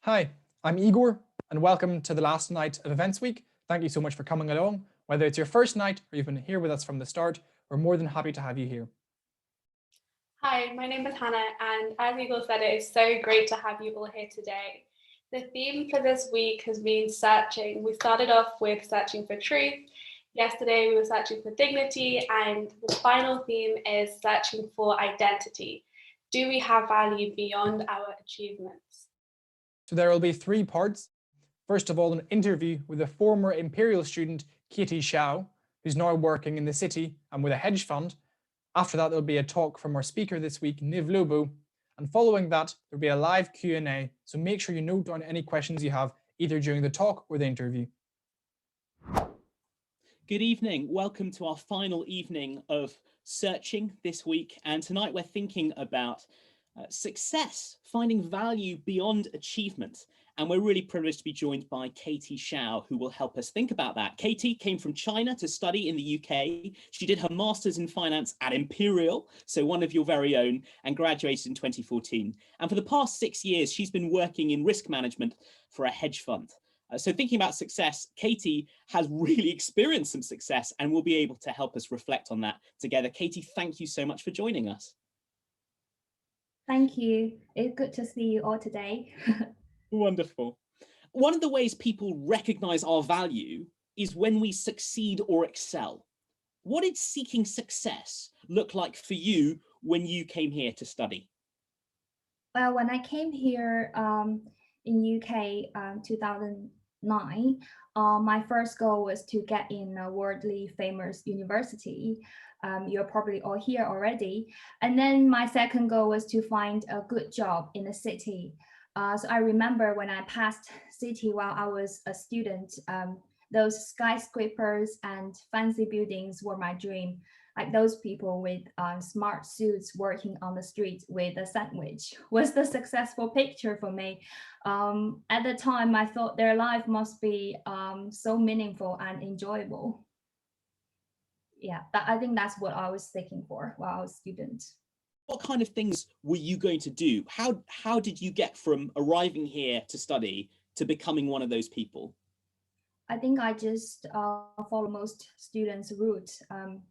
Hi, I'm Igor, and welcome to the last night of Events Week. Thank you so much for coming along. Whether it's your first night or you've been here with us from the start, we're more than happy to have you here. Hi, my name is Hannah, and as Eagle said, it is so great to have you all here today. The theme for this week has been searching. We started off with searching for truth. Yesterday, we were searching for dignity, and the final theme is searching for identity. Do we have value beyond our achievements? So there will be three parts. First of all, an interview with a former Imperial student, Katie Xiao, who's now working in the city and with a hedge fund. After that, there'll be a talk from our speaker this week, Niv Lobo. And following that, there'll be a live Q&A. So make sure you note down any questions you have, either during the talk or the interview. Good evening. Welcome to our final evening of searching this week. And tonight we're thinking about success, finding value beyond achievement. And we're really privileged to be joined by Katie Xiao, who will help us think about that. Katie came from China to study in the UK. She did her master's in finance at Imperial, so one of your very own, and graduated in 2014. And for the past 6 years, she's been working in risk management for a hedge fund. So thinking about success, Katie has really experienced some success and will be able to help us reflect on that together. Katie, thank you so much for joining us. Thank you. It's good to see you all today. Wonderful. One of the ways people recognize our value is when we succeed or excel. What did seeking success look like for you when you came here to study? Well, when I came here in UK 2009, my first goal was to get in a worldly famous university. You're probably all here already. And then my second goal was to find a good job in the city. So I remember when I passed city while I was a student, those skyscrapers and fancy buildings were my dream. Like those people with smart suits working on the street with a sandwich was the successful picture for me. At the time, I thought their life must be so meaningful and enjoyable. Yeah, I think that's what I was seeking for while I was a student. What kind of things were you going to do? How did you get from arriving here to study to becoming one of those people? I think I just follow most students' route,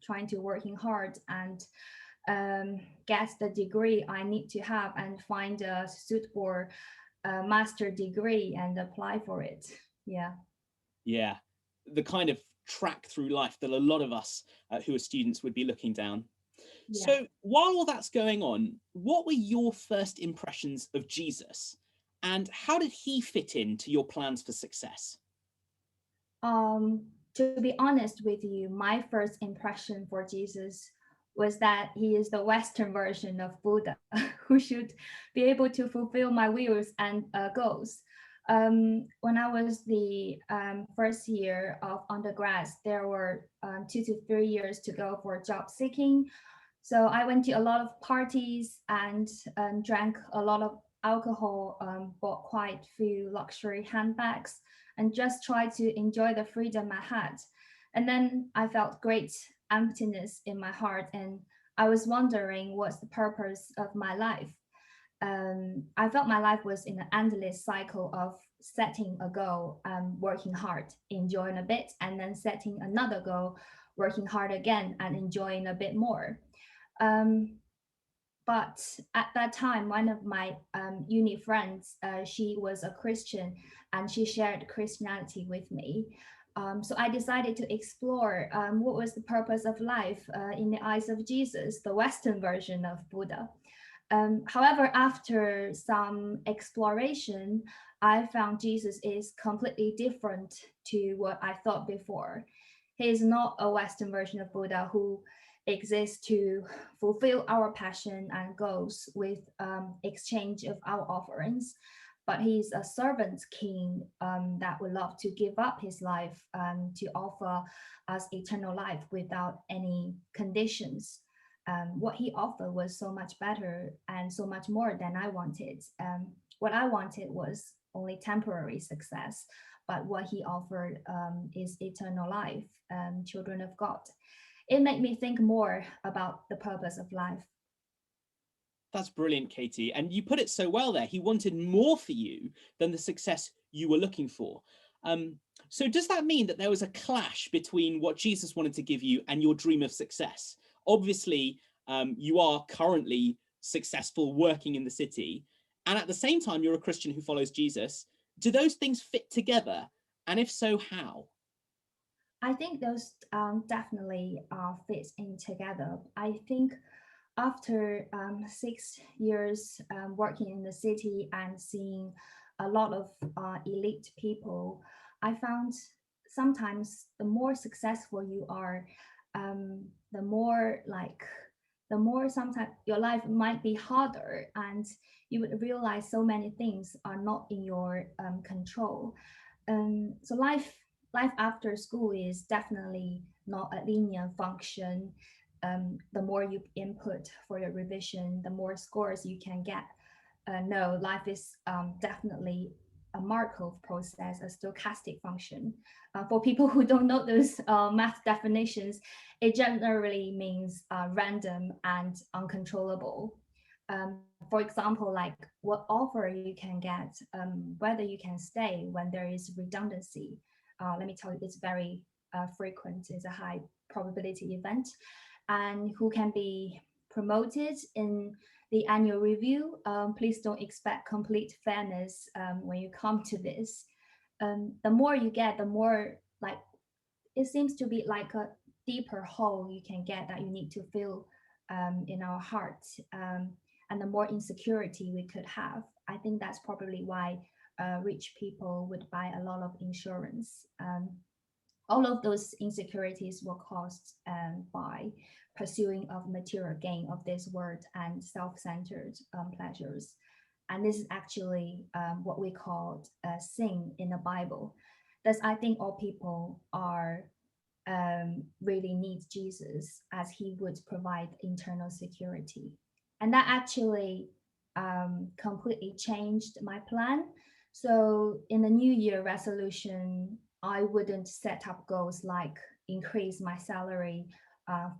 trying to working hard and get the degree I need to have and find a suitable master degree and apply for it. Yeah. Yeah, the kind of track through life that a lot of us who are students would be looking down. Yeah. So while all that's going on, what were your first impressions of Jesus and how did he fit into your plans for success? To be honest with you, my first impression for Jesus was that he is the Western version of Buddha, who should be able to fulfill my wills and goals. When I was the first year of undergrad, there were 2 to 3 years to go for job seeking. So I went to a lot of parties and drank a lot of alcohol, bought quite few luxury handbags, and just tried to enjoy the freedom I had. And then I felt great emptiness in my heart, and I was wondering what's the purpose of my life. I felt my life was in an endless cycle of setting a goal, working hard, enjoying a bit, and then setting another goal, working hard again, and enjoying a bit more. But at that time, one of my uni friends, she was a Christian and she shared Christianity with me. So I decided to explore what was the purpose of life in the eyes of Jesus, the Western version of Buddha. However, after some exploration, I found Jesus is completely different to what I thought before. He is not a Western version of Buddha who exists to fulfill our passion and goals with exchange of our offerings, but he's a servant king that would love to give up his life to offer us eternal life without any conditions. What he offered was so much better and so much more than I wanted. What I wanted was only temporary success, but what he offered is eternal life, children of God. It made me think more about the purpose of life. That's brilliant, Katie. And you put it so well there. He wanted more for you than the success you were looking for. So does that mean that there was a clash between what Jesus wanted to give you and your dream of success? Obviously, you are currently successful working in the city, and at the same time, you're a Christian who follows Jesus. Do those things fit together? And if so, how? I think those definitely fits in together. I think after 6 years working in the city and seeing a lot of elite people, I found sometimes the more successful you are, the more sometimes your life might be harder, and you would realize so many things are not in your control. So life after school is definitely not a linear function. The more you input for your revision, the more scores you can get. No, life is definitely a Markov process, a stochastic function. For people who don't know those math definitions, it generally means random and uncontrollable. For example, like what offer you can get, whether you can stay when there is redundancy. Let me tell you, it's very frequent. It's a high probability event. And who can be promoted in the annual review. Please don't expect complete fairness when you come to this. The more you get, the more like it seems to be like a deeper hole you can get that you need to fill in our hearts, and the more insecurity we could have. I think that's probably why rich people would buy a lot of insurance. All of those insecurities were caused by pursuing of material gain of this world and self-centered pleasures. And this is actually what we call sin in the Bible. Thus, I think all people are really need Jesus, as he would provide internal security. And that actually completely changed my plan. So in the New Year resolution, I wouldn't set up goals like increase my salary,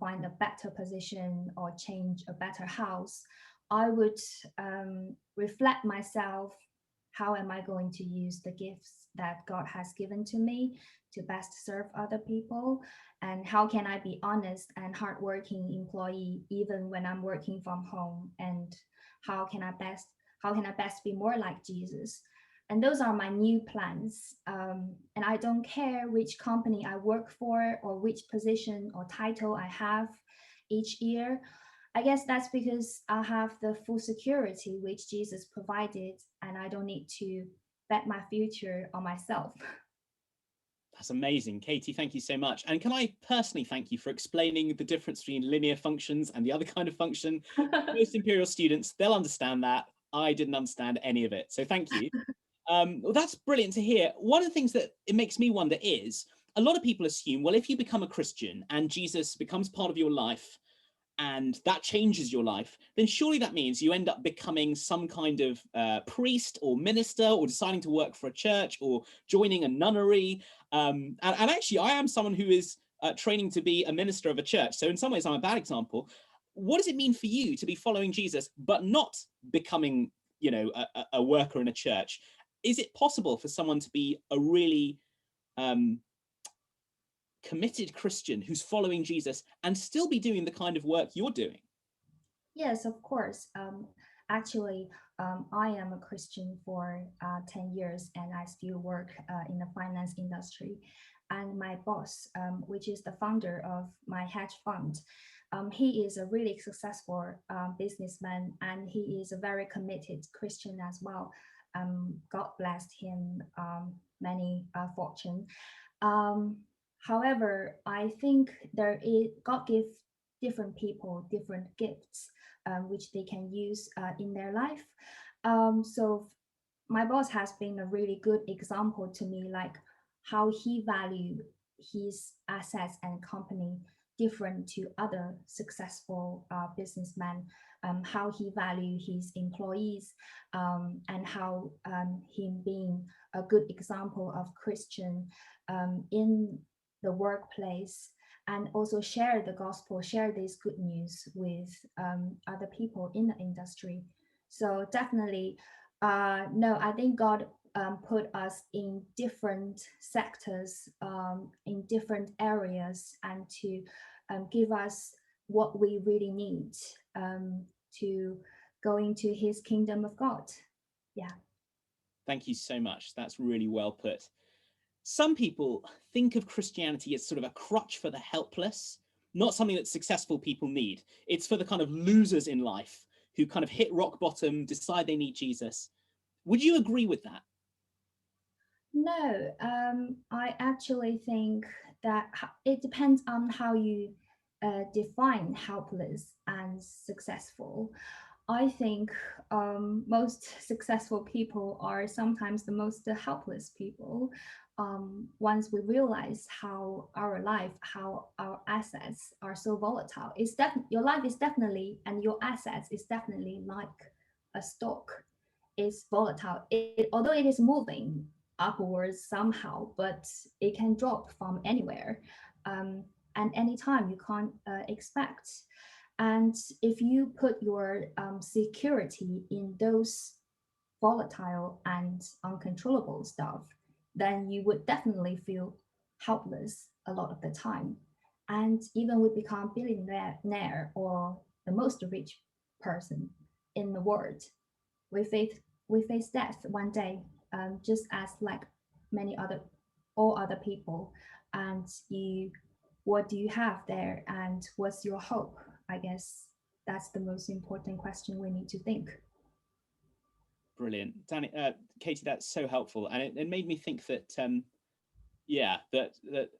find a better position, or change a better house. I would reflect myself. How am I going to use the gifts that God has given to me to best serve other people? And how can I be honest and hardworking employee even when I'm working from home? And how can I best be more like Jesus? And those are my new plans. And I don't care which company I work for or which position or title I have each year. I guess that's because I have the full security which Jesus provided, and I don't need to bet my future on myself. That's amazing. Katie, thank you so much. And can I personally thank you for explaining the difference between linear functions and the other kind of function? Most Imperial students, they'll understand that. I didn't understand any of it. So thank you. Well, that's brilliant to hear. One of the things that it makes me wonder is, a lot of people assume, well, if you become a Christian and Jesus becomes part of your life, and that changes your life, then surely that means you end up becoming some kind of priest or minister, or deciding to work for a church, or joining a nunnery. And actually, I am someone who is training to be a minister of a church. So in some ways, I'm a bad example. What does it mean for you to be following Jesus, but not becoming, a worker in a church? Is it possible for someone to be a really committed Christian who's following Jesus and still be doing the kind of work you're doing? Yes, of course. Actually, I am a Christian for 10 years, and I still work in the finance industry. And my boss, which is the founder of my hedge fund, he is a really successful businessman, and he is a very committed Christian as well. God blessed him many fortune. However, I think God gives different people different gifts, which they can use in their life. So my boss has been a really good example to me, like how he valued his assets and company different to other successful businessmen, how he valued his employees, and how him being a good example of Christian in the workplace and also share the gospel, share this good news with other people in the industry. So definitely, no, I think God put us in different sectors, in different areas, and to give us what we really need to go into his kingdom of God. Yeah. Thank you so much. That's really well put. Some people think of Christianity as sort of a crutch for the helpless, not something that successful people need. It's for the kind of losers in life who kind of hit rock bottom, decide they need Jesus. Would you agree with that? No, I actually think that it depends on how you define helpless and successful. I think most successful people are sometimes the most helpless people. Once we realize how our life, how our assets are so volatile, your life is definitely, and your assets is definitely like a stock. It's volatile. Although it is moving upwards somehow, but it can drop from anywhere, and anytime you can't expect. And if you put your security in those volatile and uncontrollable stuff, then you would definitely feel helpless a lot of the time. And even we become billionaire or the most rich person in the world, we face death one day, just as like all other people. And what do you have there, and what's your hope? I guess that's the most important question we need to think. Brilliant. Danny, Katie, that's so helpful. And it made me think that, that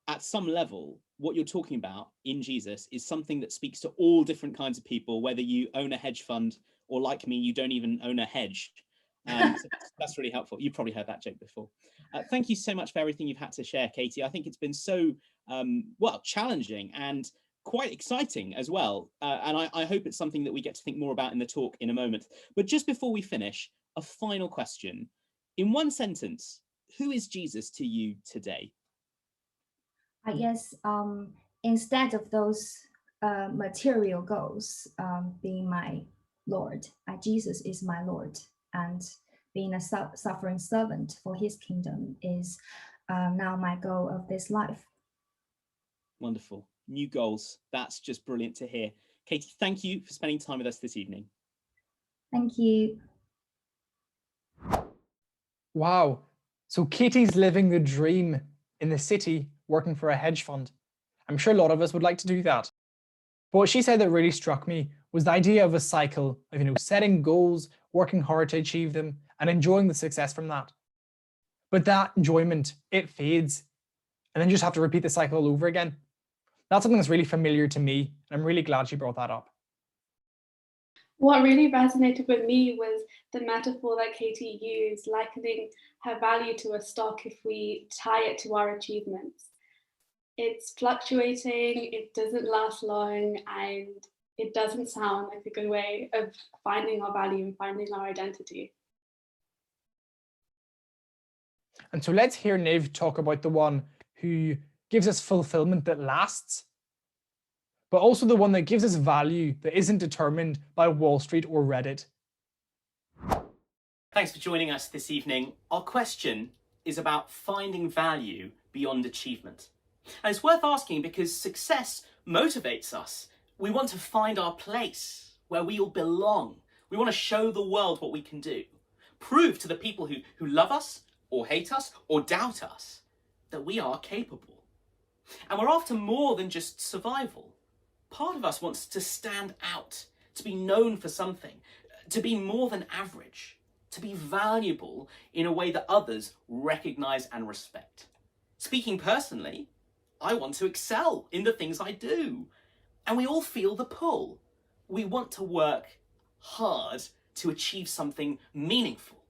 at some level, what you're talking about in Jesus is something that speaks to all different kinds of people, whether you own a hedge fund or, like me, you don't even own a hedge. So that's really helpful. You've probably heard that joke before. Thank you so much for everything you've had to share, Katie. I think it's been so, challenging and quite exciting as well. And I hope it's something that we get to think more about in the talk in a moment. But just before we finish, a final question. In one sentence, who is Jesus to you today? I guess instead of those material goals being my Lord, Jesus is my Lord, and being a suffering servant for his kingdom is now my goal of this life. Wonderful. New goals. That's just brilliant to hear. Katie, thank you for spending time with us this evening. Thank you. Wow. So Katie's living the dream in the city, working for a hedge fund. I'm sure a lot of us would like to do that. But what she said that really struck me was the idea of a cycle of, setting goals, working hard to achieve them, and enjoying the success from that. But that enjoyment, it fades, and then you just have to repeat the cycle all over again. That's something that's really familiar to me, and I'm really glad she brought that up. What really resonated with me was the metaphor that Katie used, likening her value to a stock if we tie it to our achievements. It's fluctuating, it doesn't last long, and it doesn't sound like a good way of finding our value and finding our identity. And so let's hear Niv talk about the one who gives us fulfillment that lasts, but also the one that gives us value that isn't determined by Wall Street or Reddit. Thanks for joining us this evening. Our question is about finding value beyond achievement. And it's worth asking because success motivates us. We want to find our place where we all belong. We want to show the world what we can do. Prove to the people who love us or hate us or doubt us that we are capable. And we're after more than just survival. Part of us wants to stand out, to be known for something, to be more than average, to be valuable in a way that others recognize and respect. Speaking personally, I want to excel in the things I do. And we all feel the pull. We want to work hard to achieve something meaningful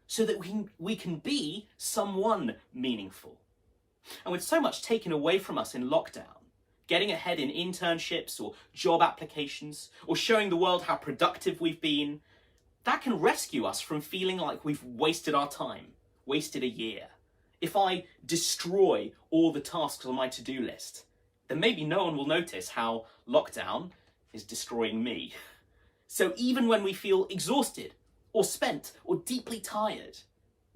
so that we can be someone meaningful. And with so much taken away from us in lockdown, getting ahead in internships or job applications, or showing the world how productive we've been, that can rescue us from feeling like we've wasted our time, wasted a year. if I destroy all the tasks on my to-do list, then maybe no one will notice how lockdown is destroying me. So even when we feel exhausted or spent or deeply tired,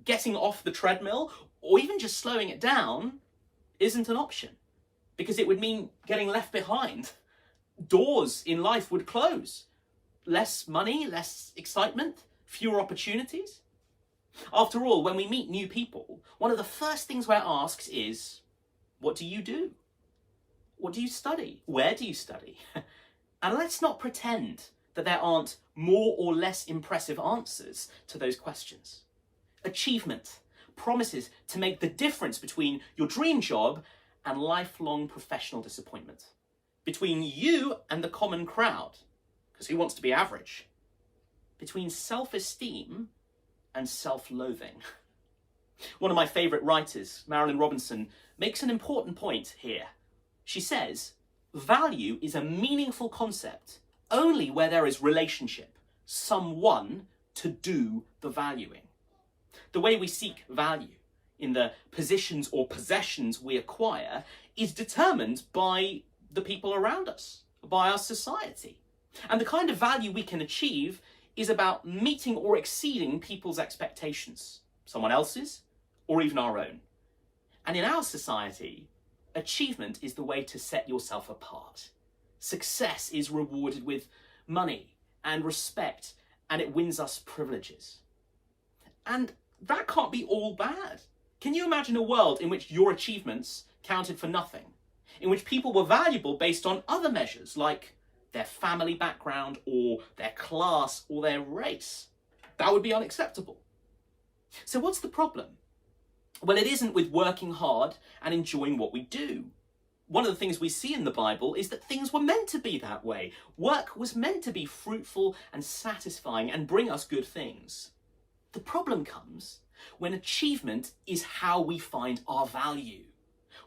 getting off the treadmill or even just slowing it down isn't an option, because it would mean getting left behind. Doors in life would close. Less money, less excitement, fewer opportunities. After all, when we meet new people, one of the first things we're asked is, what do you do? What do you study? Where do you study? And let's not pretend that there aren't more or less impressive answers to those questions. Achievement promises to make the difference between your dream job and lifelong professional disappointment, between you and the common crowd, because who wants to be average, between self-esteem and self-loathing. One of my favourite writers, Marilyn Robinson, makes an important point here. She says, value is a meaningful concept only where there is relationship, someone to do the valuing. The way we seek value in the positions or possessions we acquire is determined by the people around us, by our society. And the kind of value we can achieve is about meeting or exceeding people's expectations, someone else's or even our own. And in our society, achievement is the way to set yourself apart. Success is rewarded with money and respect, and it wins us privileges. And that can't be all bad. Can you imagine a world in which your achievements counted for nothing? In which people were valuable based on other measures like their family background or their class or their race? That would be unacceptable. So what's the problem? Well, it isn't with working hard and enjoying what we do. One of the things we see in the Bible is that things were meant to be that way. Work was meant to be fruitful and satisfying and bring us good things. The problem comes when achievement is how we find our value.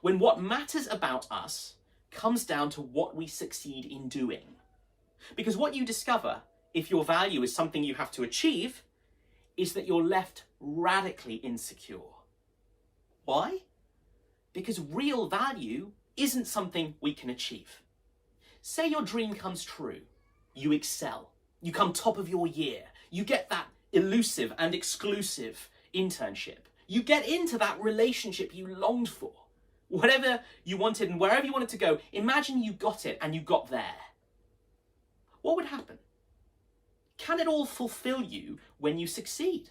When what matters about us comes down to what we succeed in doing. Because what you discover, if your value is something you have to achieve, is that you're left radically insecure. Why? Because real value isn't something we can achieve. Say your dream comes true. You excel. You come top of your year. You get that elusive and exclusive internship. You get into that relationship you longed for. Whatever you wanted and wherever you wanted to go, imagine you got it and you got there. What would happen? Can it all fulfill you when you succeed?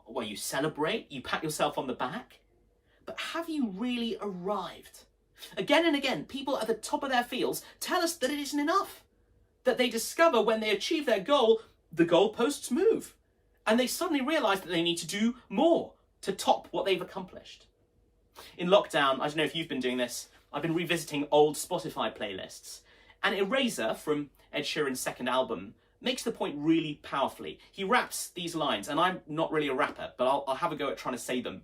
Well, you celebrate, you pat yourself on the back, but have you really arrived? Again and again, people at the top of their fields tell us that it isn't enough, that they discover when they achieve their goal, the goalposts move, and they suddenly realise that they need to do more to top what they've accomplished. In lockdown, I don't know if you've been doing this, I've been revisiting old Spotify playlists, and Eraser from Ed Sheeran's second album makes the point really powerfully. He raps these lines, and I'm not really a rapper, but I'll have a go at trying to say them.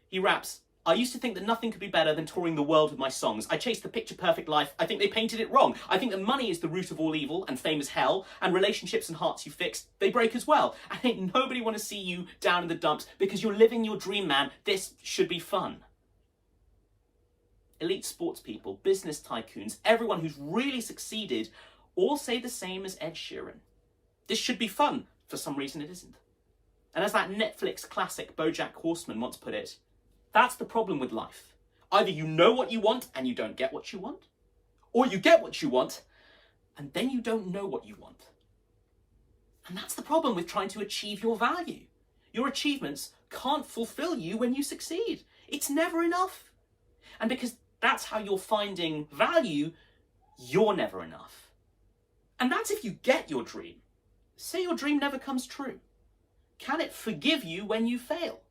He raps, "I used to think that nothing could be better than touring the world with my songs. I chased the picture-perfect life. I think they painted it wrong. I think that money is the root of all evil, and fame is hell, and relationships and hearts you fix, they break as well. And ain't nobody want to see you down in the dumps because you're living your dream, man. This should be fun." Elite sports people, business tycoons, everyone who's really succeeded all say the same as Ed Sheeran. This should be fun. For some reason it isn't. And as that Netflix classic BoJack Horseman once put it, that's the problem with life. Either you know what you want and you don't get what you want, or you get what you want and then you don't know what you want. And that's the problem with trying to achieve your value. Your achievements can't fulfill you when you succeed. It's never enough. And because that's how you're finding value, you're never enough. And that's if you get your dream. Say your dream never comes true. Can it forgive you when you fail?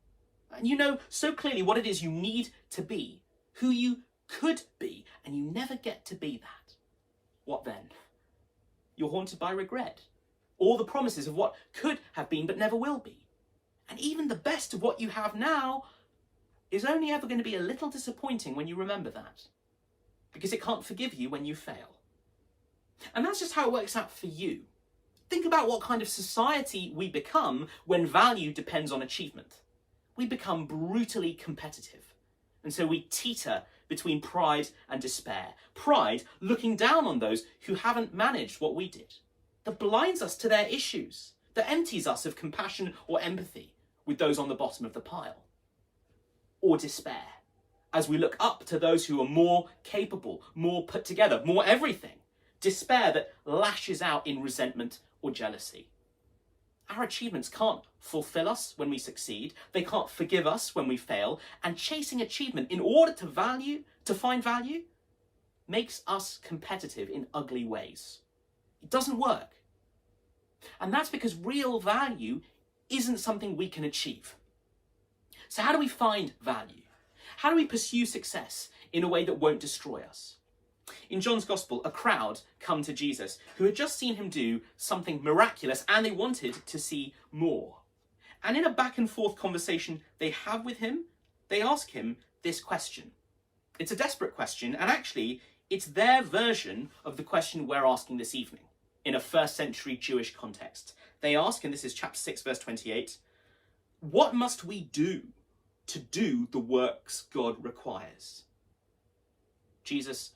And you know so clearly what it is you need to be, who you could be, and you never get to be that. What then? You're haunted by regret, all the promises of what could have been but never will be. And even the best of what you have now is only ever going to be a little disappointing when you remember that, because it can't forgive you when you fail. And that's just how it works out for you. Think about what kind of society we become when value depends on achievement. we become brutally competitive. And so we teeter between pride and despair. Pride looking down on those who haven't managed what we did, that blinds us to their issues, that empties us of compassion or empathy with those on the bottom of the pile. Or despair, as we look up to those who are more capable, more put together, more everything. Despair that lashes out in resentment or jealousy. Our achievements can't fulfill us when we succeed. They can't forgive us when we fail. And chasing achievement in order to find value, makes us competitive in ugly ways. It doesn't work. And that's because real value isn't something we can achieve. So how do we find value? How do we pursue success in a way that won't destroy us? In John's Gospel, a crowd come to Jesus who had just seen him do something miraculous and they wanted to see more. And in a back and forth conversation they have with him, they ask him this question. It's a desperate question, and actually it's their version of the question we're asking this evening in a first century Jewish context. They ask, and this is chapter 6, verse 28, what must we do to do the works God requires? Jesus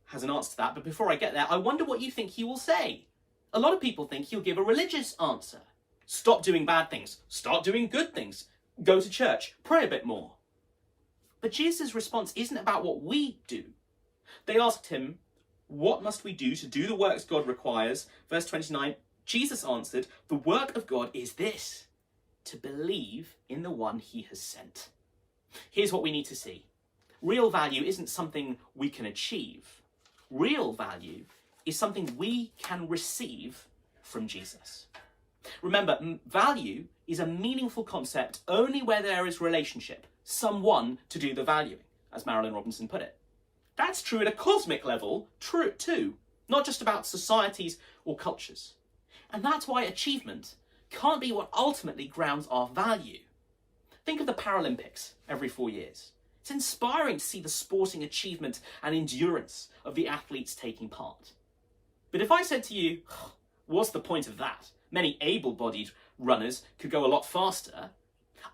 has an answer to that, but before I get there, I wonder what you think he will say. A lot of people think he'll give a religious answer. Stop doing bad things, start doing good things, go to church, pray a bit more. But Jesus' response isn't about what we do. They asked him, what must we do to do the works God requires? Verse 29, Jesus answered, the work of God is this, to believe in the one he has sent. Here's what we need to see. Real value isn't something we can achieve. Real value is something we can receive from Jesus. Remember, value is a meaningful concept only where there is relationship, someone to do the valuing, as Marilyn Robinson put it. That's true at a cosmic level, true too, not just about societies or cultures. And that's why achievement can't be what ultimately grounds our value. Think of the Paralympics every 4 years. It's inspiring to see the sporting achievement and endurance of the athletes taking part. But if I said to you, what's the point of that? Many able-bodied runners could go a lot faster.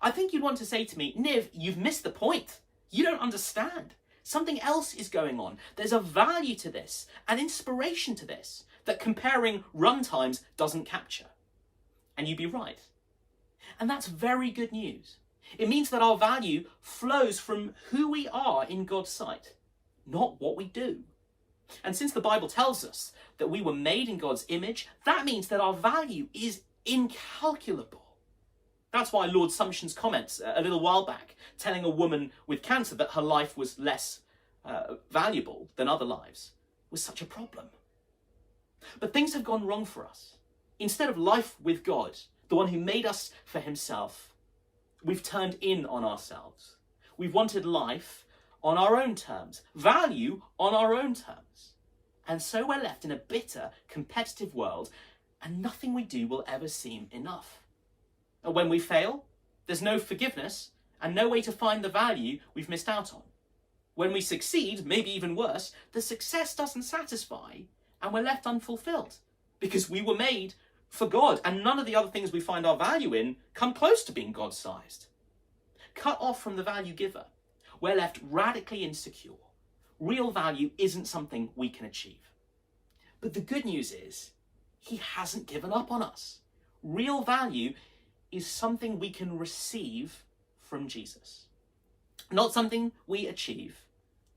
I think you'd want to say to me, Niv, you've missed the point. You don't understand. Something else is going on. There's a value to this, an inspiration to this, that comparing run times doesn't capture. And you'd be right. And that's very good news. It means that our value flows from who we are in God's sight, not what we do. And since the Bible tells us that we were made in God's image, that means that our value is incalculable. That's why Lord Sumption's comments a little while back, telling a woman with cancer that her life was less valuable than other lives, was such a problem. But things have gone wrong for us. Instead of life with God, the one who made us for himself, we've turned in on ourselves. We've wanted life on our own terms, value on our own terms. And so we're left in a bitter, competitive world, and nothing we do will ever seem enough. And when we fail, there's no forgiveness and no way to find the value we've missed out on. When we succeed, maybe even worse, the success doesn't satisfy and we're left unfulfilled because we were made for God and none of the other things we find our value in come close to being God-sized. Cut off from the value giver, we're left radically insecure. Real value isn't something we can achieve. But the good news is, he hasn't given up on us. Real value is something we can receive from Jesus. Not something we achieve,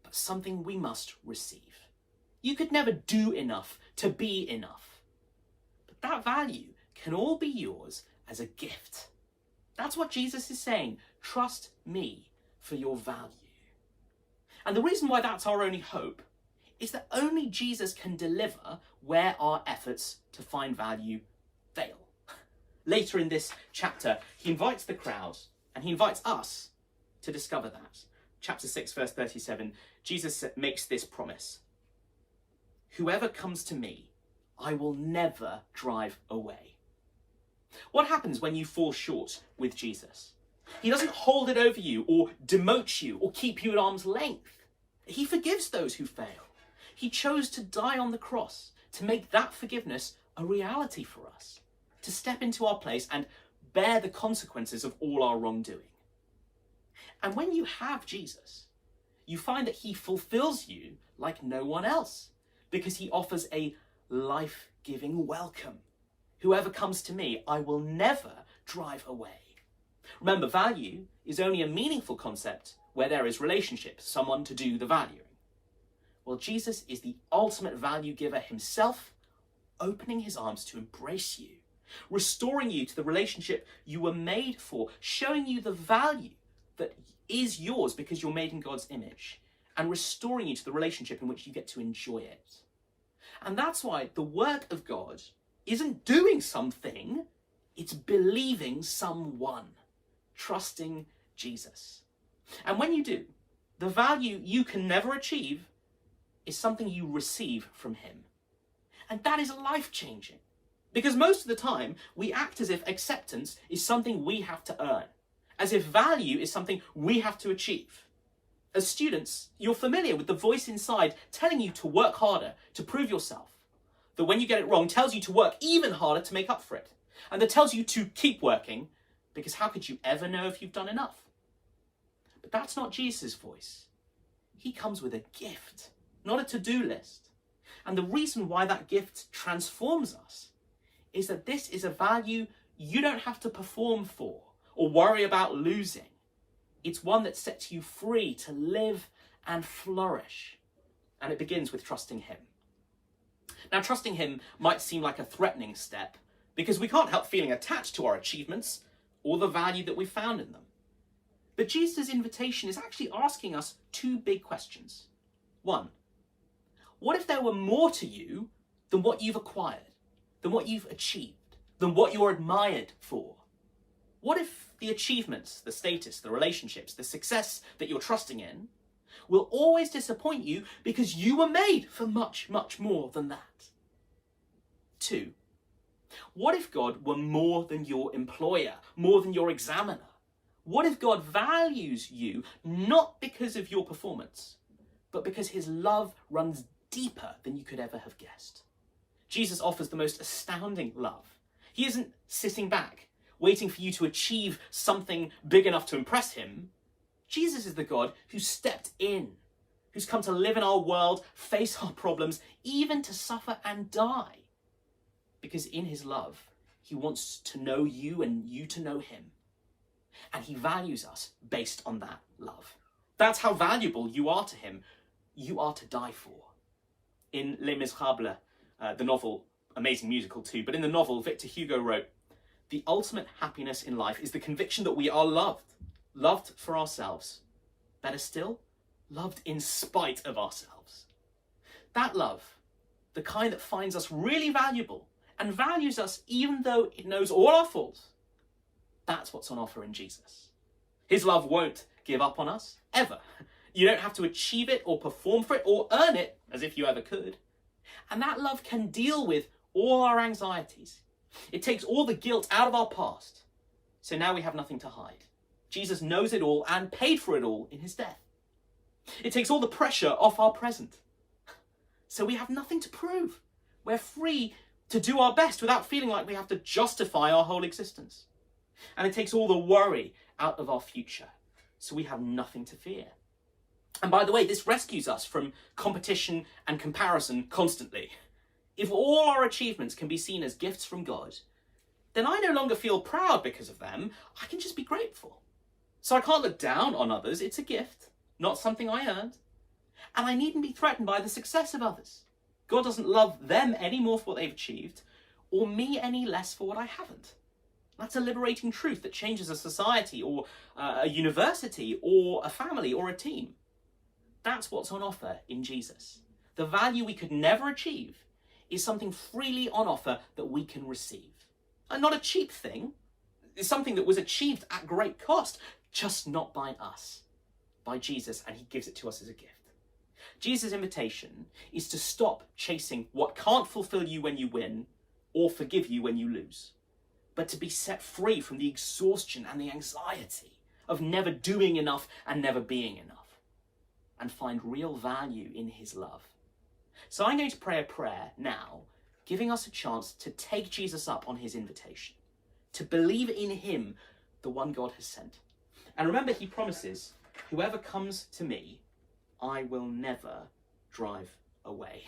but something we must receive. You could never do enough to be enough. But that value can all be yours as a gift. That's what Jesus is saying. Trust me for your value. And the reason why that's our only hope is that only Jesus can deliver where our efforts to find value fail. Later in this chapter, he invites the crowd and he invites us to discover that. Chapter 6, verse 37, Jesus makes this promise. Whoever comes to me, I will never drive away. What happens when you fall short with Jesus? He doesn't hold it over you or demote you or keep you at arm's length. He forgives those who fail. He chose to die on the cross to make that forgiveness a reality for us, to step into our place and bear the consequences of all our wrongdoing. And when you have Jesus, you find that he fulfills you like no one else, because he offers a life-giving welcome. Whoever comes to me, I will never drive away. Remember, value is only a meaningful concept where there is relationship, someone to do the valuing. Well, Jesus is the ultimate value giver himself, opening his arms to embrace you, restoring you to the relationship you were made for, showing you the value that is yours because you're made in God's image, and restoring you to the relationship in which you get to enjoy it. And that's why the work of God isn't doing something, it's believing someone, trusting Jesus. And when you do, the value you can never achieve is something you receive from him. And that is life-changing, because most of the time we act as if acceptance is something we have to earn, as if value is something we have to achieve. As students, you're familiar with the voice inside telling you to work harder, to prove yourself, that when you get it wrong tells you to work even harder to make up for it, and that tells you to keep working, because how could you ever know if you've done enough? But that's not Jesus' voice. He comes with a gift, not a to-do list. And the reason why that gift transforms us is that this is a value you don't have to perform for or worry about losing. It's one that sets you free to live and flourish. And it begins with trusting him. Now, trusting him might seem like a threatening step because we can't help feeling attached to our achievements or the value that we've found in them. But Jesus' invitation is actually asking us two big questions. One, what if there were more to you than what you've acquired, than what you've achieved, than what you're admired for? What if the achievements, the status, the relationships, the success that you're trusting in will always disappoint you because you were made for much, much more than that? Two, what if God were more than your employer, more than your examiner? What if God values you not because of your performance, but because his love runs deeper than you could ever have guessed? Jesus offers the most astounding love. He isn't sitting back, waiting for you to achieve something big enough to impress him. Jesus is the God who stepped in, who's come to live in our world, face our problems, even to suffer and die. Because in his love, he wants to know you and you to know him. And he values us based on that love. That's how valuable you are to him. You are to die for. In Les Miserables, the novel, amazing musical too, but in the novel, Victor Hugo wrote, "The ultimate happiness in life is the conviction that we are loved. Loved for ourselves. Better still, loved in spite of ourselves." That love, the kind that finds us really valuable and values us even though it knows all our faults, that's what's on offer in Jesus. His love won't give up on us, ever. You don't have to achieve it or perform for it or earn it, as if you ever could. And that love can deal with all our anxieties. It takes all the guilt out of our past. So now we have nothing to hide. Jesus knows it all and paid for it all in his death. It takes all the pressure off our present. So we have nothing to prove. We're free to do our best without feeling like we have to justify our whole existence. And it takes all the worry out of our future. So we have nothing to fear. And by the way, this rescues us from competition and comparison constantly. If all our achievements can be seen as gifts from God, then I no longer feel proud because of them. I can just be grateful. So I can't look down on others. It's a gift, not something I earned. And I needn't be threatened by the success of others. God doesn't love them any more for what they've achieved, or me any less for what I haven't. That's a liberating truth that changes a society or a university or a family or a team. That's what's on offer in Jesus. The value we could never achieve is something freely on offer that we can receive. And not a cheap thing. It's something that was achieved at great cost, just not by us, by Jesus, and he gives it to us as a gift. Jesus' invitation is to stop chasing what can't fulfill you when you win or forgive you when you lose, but to be set free from the exhaustion and the anxiety of never doing enough and never being enough, and find real value in his love. So I'm going to pray a prayer now, giving us a chance to take Jesus up on his invitation, to believe in him, the one God has sent, And remember, he promises, whoever comes to me, I will never drive away.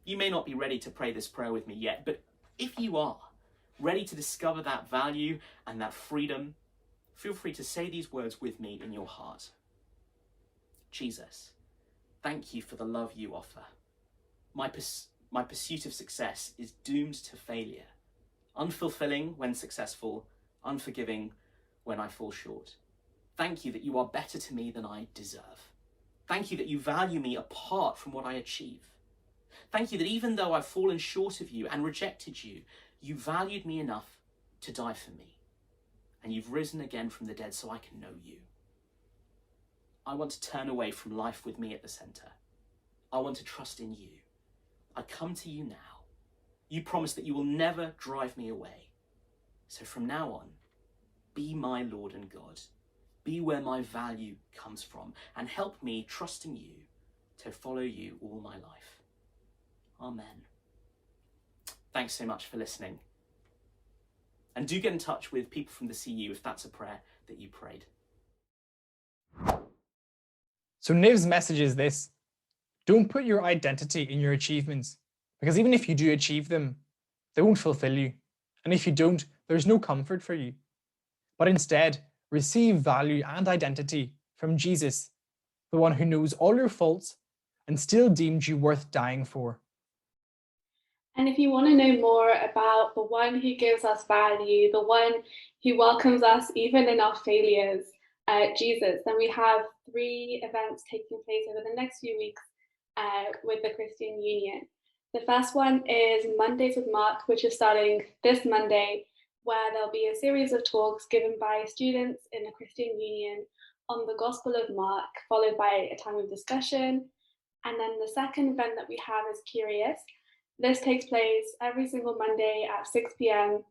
You may not be ready to pray this prayer with me yet, but if you are ready to discover that value and that freedom, feel free to say these words with me in your heart. Jesus, thank you for the love you offer. My pursuit of success is doomed to failure, unfulfilling when successful, unforgiving when I fall short. Thank you that you are better to me than I deserve. Thank you that you value me apart from what I achieve. Thank you that even though I've fallen short of you and rejected you, you valued me enough to die for me. And you've risen again from the dead so I can know you. I want to turn away from life with me at the center. I want to trust in you. I come to you now. You promise that you will never drive me away. So from now on, be my Lord and God. Be where my value comes from, and help me trust in you to follow you all my life. Amen. Thanks so much for listening. And do get in touch with people from the CU if that's a prayer that you prayed. So Niv's message is this: don't put your identity in your achievements, because even if you do achieve them, they won't fulfill you. And if you don't, there's no comfort for you. But instead, receive value and identity from Jesus, the one who knows all your faults and still deemed you worth dying for. And if you want to know more about the one who gives us value, the one who welcomes us even in our failures, Jesus, then we have 3 events taking place over the next few weeks with the Christian Union. The first one is Mondays with Mark, which is starting this Monday, where there'll be a series of talks given by students in the Christian Union on the Gospel of Mark, followed by a time of discussion. And then the second event that we have is Curious. This takes place every single Monday at 6 p.m.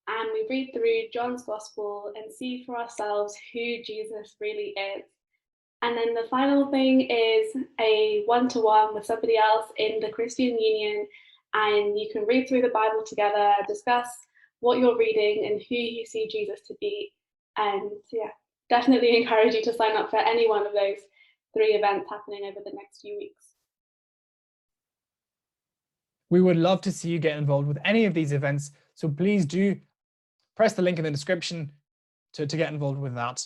and we read through John's Gospel and see for ourselves who Jesus really is. And then the final thing is a one-to-one with somebody else in the Christian Union, and you can read through the Bible together, discuss what you're reading and who you see Jesus to be. And yeah, definitely encourage you to sign up for any one of those 3 events happening over the next few weeks. We would love to see you get involved with any of these events, so please do press the link in the description to get involved with that.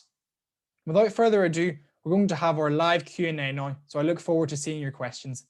Without further ado, we're going to have our live Q&A now, so I look forward to seeing your questions.